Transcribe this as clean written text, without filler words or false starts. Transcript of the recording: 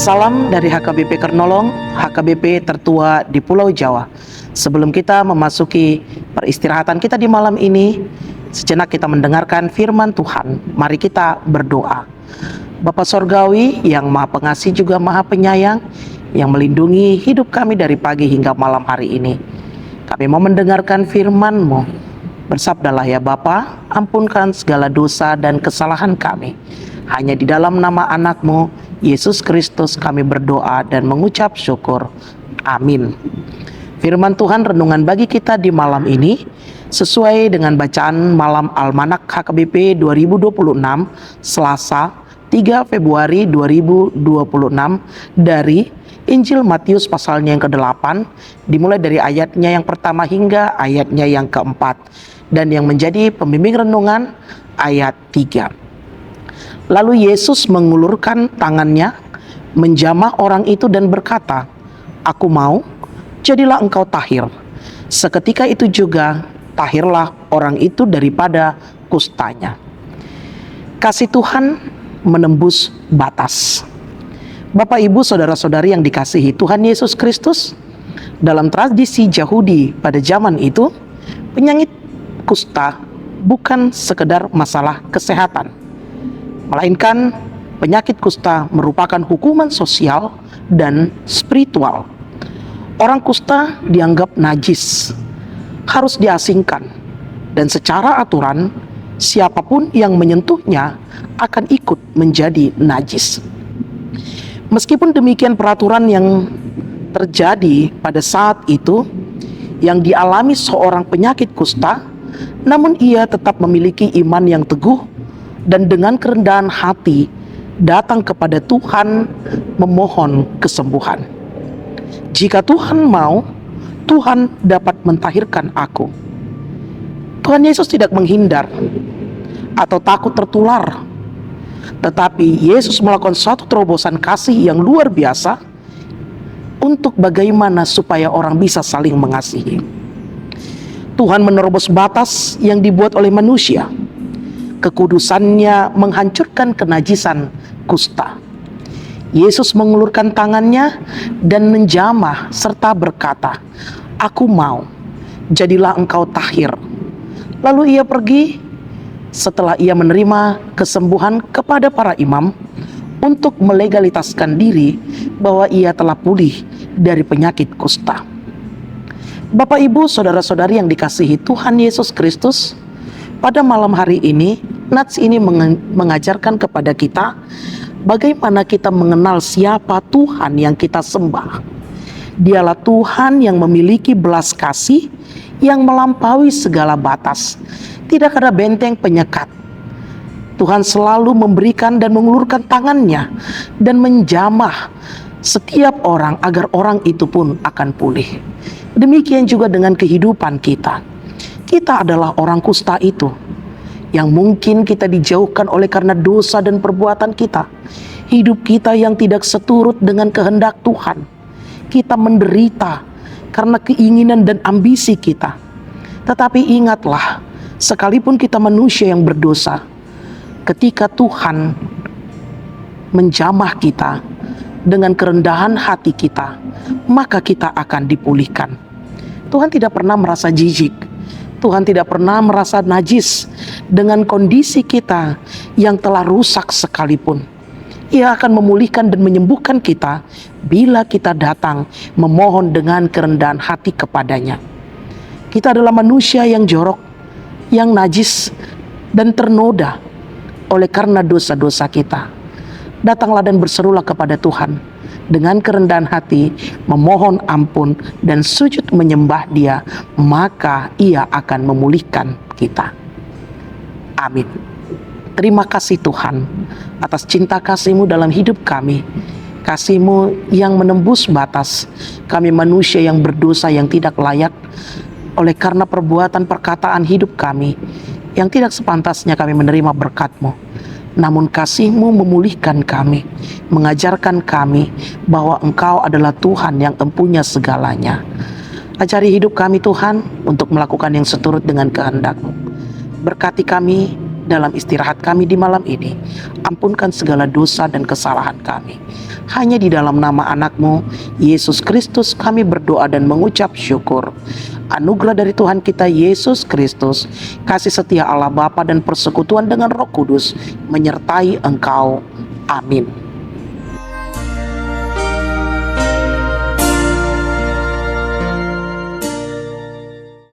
Salam dari HKBP Kernolong, HKBP tertua di Pulau Jawa. Sebelum kita memasuki peristirahatan kita di malam ini, sejenak kita mendengarkan firman Tuhan. Mari kita berdoa. Bapa Sorgawi yang Maha Pengasih juga Maha Penyayang, yang melindungi hidup kami dari pagi hingga malam hari ini. Kami mau mendengarkan firman-Mu. Bersabdalah ya Bapa, ampunkan segala dosa dan kesalahan kami. Hanya di dalam nama anak-Mu, Yesus Kristus, kami berdoa dan mengucap syukur. Amin. Firman Tuhan renungan bagi kita di malam ini sesuai dengan bacaan malam Almanak HKBP 2026 Selasa 3 Februari 2026 dari Injil Matius pasalnya yang ke-8, dimulai dari ayatnya yang pertama hingga ayatnya yang keempat, dan yang menjadi pembimbing renungan ayat 3. Lalu Yesus mengulurkan tangannya, menjamah orang itu dan berkata, "Aku mau, jadilah engkau tahir." Seketika itu juga tahirlah orang itu daripada kustanya. Kasih Tuhan menembus batas. Bapak, Ibu, saudara-saudari yang dikasihi Tuhan Yesus Kristus, dalam tradisi Yahudi pada zaman itu, penyakit kusta bukan sekedar masalah kesehatan, melainkan penyakit kusta merupakan hukuman sosial dan spiritual. Orang kusta dianggap najis, harus diasingkan, dan secara aturan siapapun yang menyentuhnya akan ikut menjadi najis. Meskipun demikian, peraturan yang terjadi pada saat itu yang dialami seorang penyakit kusta, namun ia tetap memiliki iman yang teguh dan dengan kerendahan hati datang kepada Tuhan memohon kesembuhan. Jika Tuhan mau, Tuhan dapat mentahirkan aku. Tuhan Yesus tidak menghindar atau takut tertular, tetapi Yesus melakukan suatu terobosan kasih yang luar biasa untuk bagaimana supaya orang bisa saling mengasihi. Tuhan menerobos batas yang dibuat oleh manusia. Kekudusannya menghancurkan kenajisan kusta. Yesus mengulurkan tangannya dan menjamah serta berkata, "Aku mau, jadilah engkau tahir." Lalu ia pergi setelah ia menerima kesembuhan kepada para imam untuk melegalitaskan diri bahwa ia telah pulih dari penyakit kusta. Bapak, Ibu, saudara-saudari yang dikasihi Tuhan Yesus Kristus, pada malam hari ini, nats ini mengajarkan kepada kita bagaimana kita mengenal siapa Tuhan yang kita sembah. Dialah Tuhan yang memiliki belas kasih yang melampaui segala batas. Tidak ada benteng penyekat. Tuhan selalu memberikan dan mengulurkan tangannya dan menjamah setiap orang agar orang itu pun akan pulih. Demikian juga dengan kehidupan kita. Kita adalah orang kusta itu, yang mungkin kita dijauhkan oleh karena dosa dan perbuatan kita. Hidup kita yang tidak seturut dengan kehendak Tuhan. Kita menderita karena keinginan dan ambisi kita. Tetapi ingatlah, sekalipun kita manusia yang berdosa, ketika Tuhan menjamah kita dengan kerendahan hati kita, maka kita akan dipulihkan. Tuhan tidak pernah merasa jijik. Tuhan tidak pernah merasa najis dengan kondisi kita yang telah rusak sekalipun. Ia akan memulihkan dan menyembuhkan kita bila kita datang memohon dengan kerendahan hati kepadanya. Kita adalah manusia yang jorok, yang najis, dan ternoda oleh karena dosa-dosa kita. Datanglah dan berserulah kepada Tuhan dengan kerendahan hati, memohon ampun dan sujud menyembah Dia, maka Ia akan memulihkan kita. Amin. Terima kasih Tuhan atas cinta kasih-Mu dalam hidup kami. Kasih-Mu yang menembus batas kami manusia yang berdosa, yang tidak layak oleh karena perbuatan perkataan hidup kami yang tidak sepantasnya kami menerima berkat-Mu. Namun kasih-Mu memulihkan kami, mengajarkan kami bahwa Engkau adalah Tuhan yang empunya segalanya. Ajari hidup kami Tuhan untuk melakukan yang seturut dengan kehendak-Mu. Berkati kami dalam istirahat kami di malam ini. Ampunkan segala dosa dan kesalahan kami. Hanya di dalam nama anak-Mu, Yesus Kristus, kami berdoa dan mengucap syukur. Anugerah dari Tuhan kita Yesus Kristus, kasih setia Allah Bapa dan persekutuan dengan Roh Kudus menyertai engkau. Amin.